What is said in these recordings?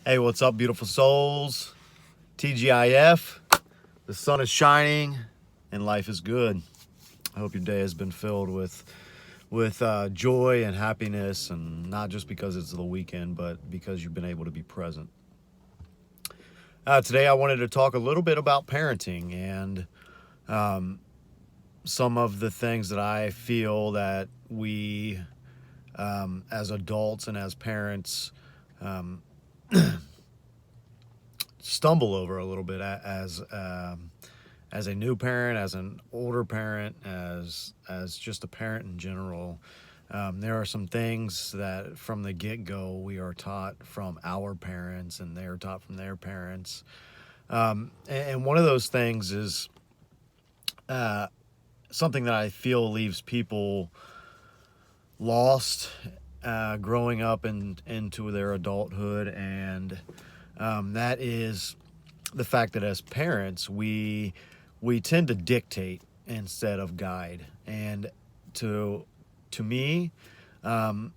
Hey, what's up, beautiful souls? TGIF. The sun is shining and life is good. I hope your day has been filled with joy and happiness, and not just because it's the weekend, but because you've been able to be present. Today, I wanted to talk a little bit about parenting and some of the things that I feel that we, as adults and as parents, um, stumble over a little bit as a new parent, as an older parent, as just a parent in general. There are some things that from the get go we are taught from our parents, and they are taught from their parents. And one of those things is uh, something that I feel leaves people lost growing up and into their adulthood, and that is the fact that as parents we tend to dictate instead of guide. And to to me, um,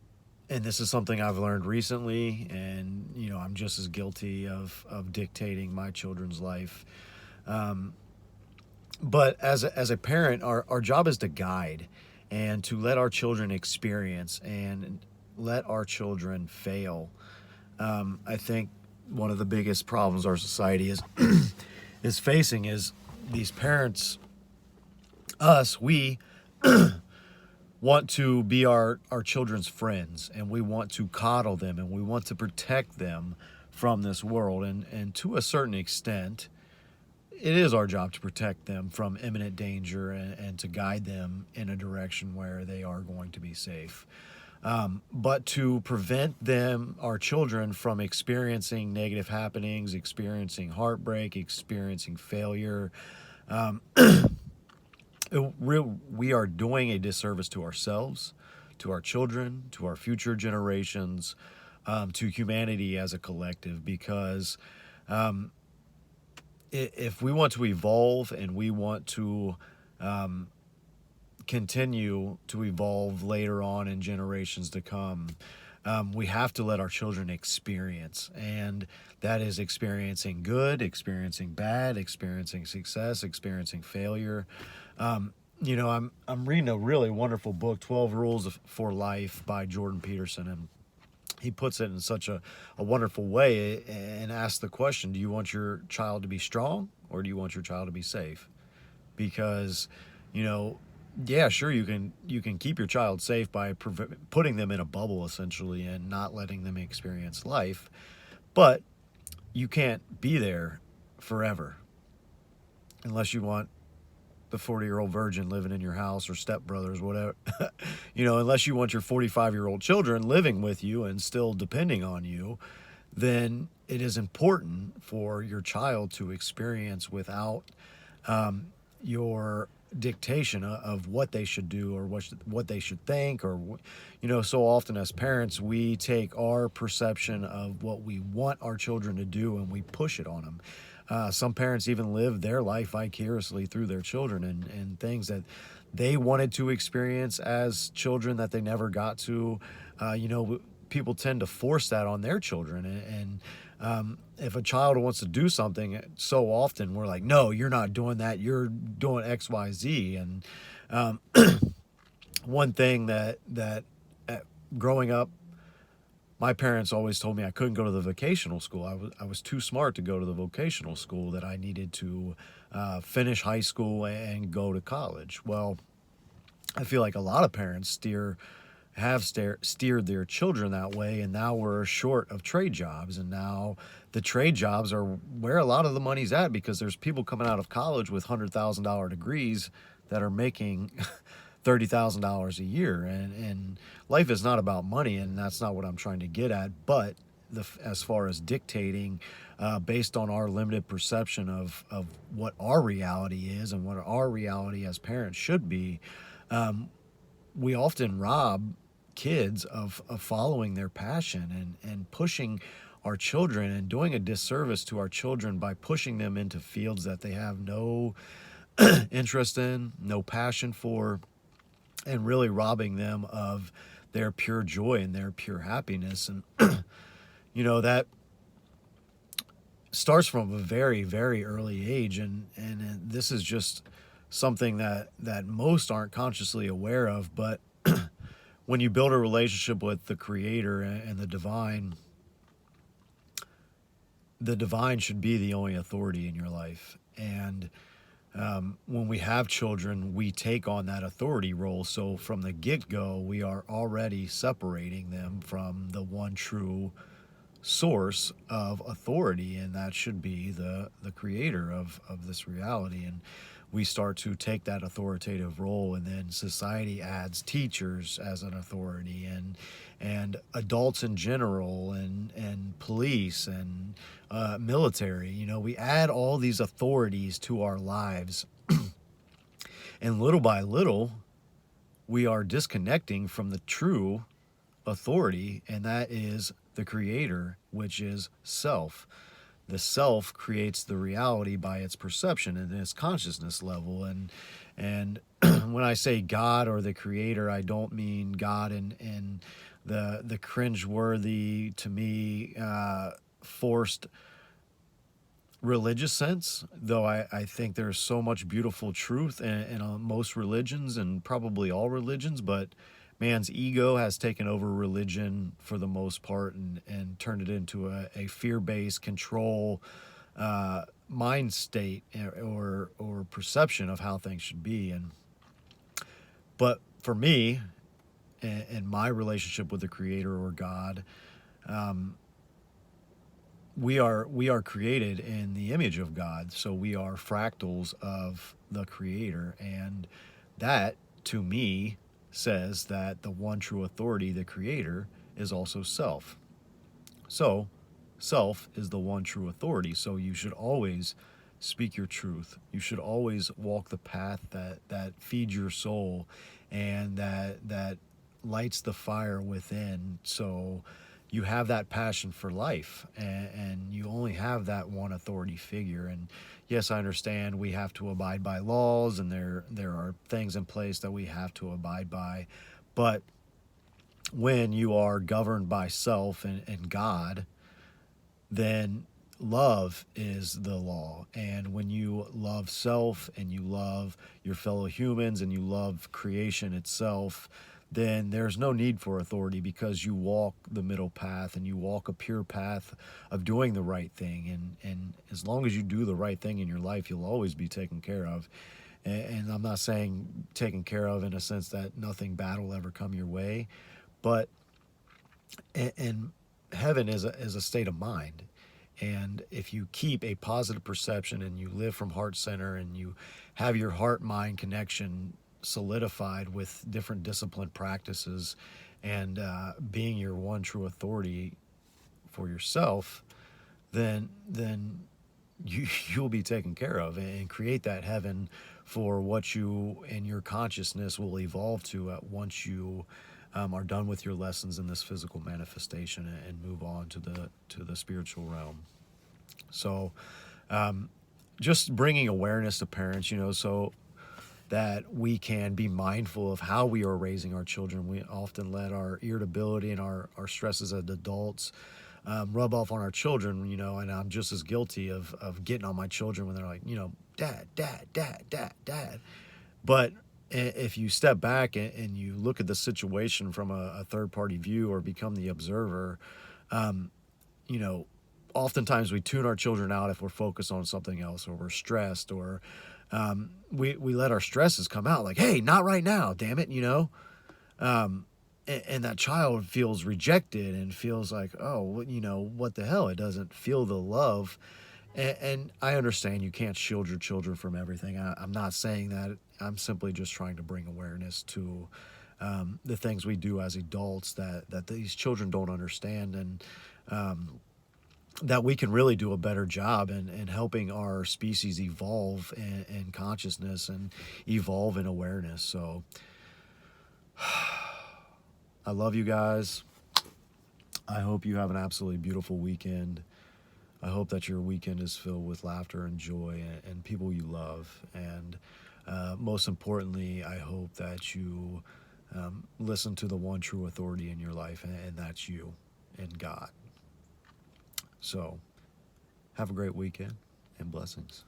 and this is something I've learned recently, and I'm just as guilty of dictating my children's life. Um, but as a parent, our job is to guide and to let our children experience and let our children fail. I think one of the biggest problems our society is facing is these parents, us, we want to be our children's friends, and we want to coddle them, and we want to protect them from this world, and to a certain extent it is our job to protect them from imminent danger, and to guide them in a direction where they are going to be safe. But to prevent them, our children, from experiencing negative happenings, experiencing heartbreak, experiencing failure, um, we are doing a disservice to ourselves, to our children, to our future generations, to humanity as a collective. Because um, if we want to evolve and we want to um, continue to evolve later on in generations to come, we have to let our children experience. And that is experiencing good, experiencing bad, experiencing success, experiencing failure. I'm reading a really wonderful book, 12 Rules for Life by Jordan Peterson, and he puts it in such a wonderful way and asks the question: do you want your child to be strong, or do you want your child to be safe? Because, you know, yeah, sure, you can keep your child safe by putting them in a bubble essentially and not letting them experience life, but you can't be there forever unless you want the 40-year-old virgin living in your house, or stepbrothers, whatever. Unless you want your 45-year-old children living with you and still depending on you, then it is important for your child to experience without your dictation of what they should do, or what they should think. Or so often as parents, we take our perception of what we want our children to do and we push it on them. Some parents even live their life vicariously through their children, and things that they wanted to experience as children that they never got to. People tend to force that on their children, and if a child wants to do something, so often we're like, no, you're not doing that, you're doing XYZ. And one thing that growing up, my parents always told me I couldn't go to the vocational school. I was too smart to go to the vocational school, that I needed to finish high school and go to college. Well, I feel like a lot of parents steered their children that way, and now we're short of trade jobs, and now the trade jobs are where a lot of the money's at, because there's people coming out of college with $100,000 degrees that are making $30,000 a year. And life is not about money, and that's not what I'm trying to get at. But as far as dictating, based on our limited perception of what our reality is and what our reality as parents should be, we often rob kids of following their passion, and pushing our children, and doing a disservice to our children by pushing them into fields that they have no interest in, no passion for, and really robbing them of their pure joy and their pure happiness. And that starts from a very, very early age, and this is just something that most aren't consciously aware of. But when you build a relationship with the Creator and the divine should be the only authority in your life. And when we have children, we take on that authority role. So from the get go, we are already separating them from the one true source of authority, and that should be the creator of this reality. And we start to take that authoritative role, and then society adds teachers as an authority, and adults in general, and police, and military. You know, we add all these authorities to our lives, and little by little we are disconnecting from the true authority, and that is the creator, which is self. The self creates the reality by its perception and its consciousness level. And when I say God or the creator, I don't mean God in the cringeworthy, to me, forced religious sense, though I think there's so much beautiful truth in most religions, and probably all religions. But man's ego has taken over religion for the most part, and turned it into a fear-based control mind state, or perception of how things should be. And but for me, in my relationship with the creator or God, we are created in the image of God, so we are fractals of the creator. And that, to me, says that the one true authority, the creator, is also self. So self is the one true authority, so you should always speak your truth. You should always walk the path that feeds your soul, and that lights the fire within. So you have that passion for life, and you only have that one authority figure. And yes, I understand we have to abide by laws, and there are things in place that we have to abide by. But when you are governed by self and God, then love is the law. And when you love self, and you love your fellow humans, and you love creation itself, then there's no need for authority, because you walk the middle path, and you walk a pure path of doing the right thing. And as long as you do the right thing in your life, you'll always be taken care of. And I'm not saying taken care of in a sense that nothing bad will ever come your way, but and heaven is a state of mind. And if you keep a positive perception, and you live from heart center, and you have your heart mind connection solidified with different discipline practices, and being your one true authority for yourself, then you'll be taken care of, and create that heaven for what you and your consciousness will evolve to once you are done with your lessons in this physical manifestation, and move on to the spiritual realm. So just bringing awareness to parents, so that we can be mindful of how we are raising our children. We often let our irritability and our stresses as adults rub off on our children, and I'm just as guilty of getting on my children when they're like, dad, dad, dad, dad, dad. But if you step back and you look at the situation from a third party view, or become the observer, you know, oftentimes we tune our children out if we're focused on something else, or we're stressed, or we let our stresses come out like, hey, not right now, damn it, and that child feels rejected, and feels like, oh, what the hell? It doesn't feel the love. And I understand you can't shield your children from everything. I'm not saying that. I'm simply just trying to bring awareness to the things we do as adults that these children don't understand, and that we can really do a better job in helping our species evolve in consciousness, and evolve in awareness. So I love you guys. I hope you have an absolutely beautiful weekend. I hope that your weekend is filled with laughter and joy, and people you love. And most importantly, I hope that you listen to the one true authority in your life, and that's you and God. So Have a great weekend and blessings.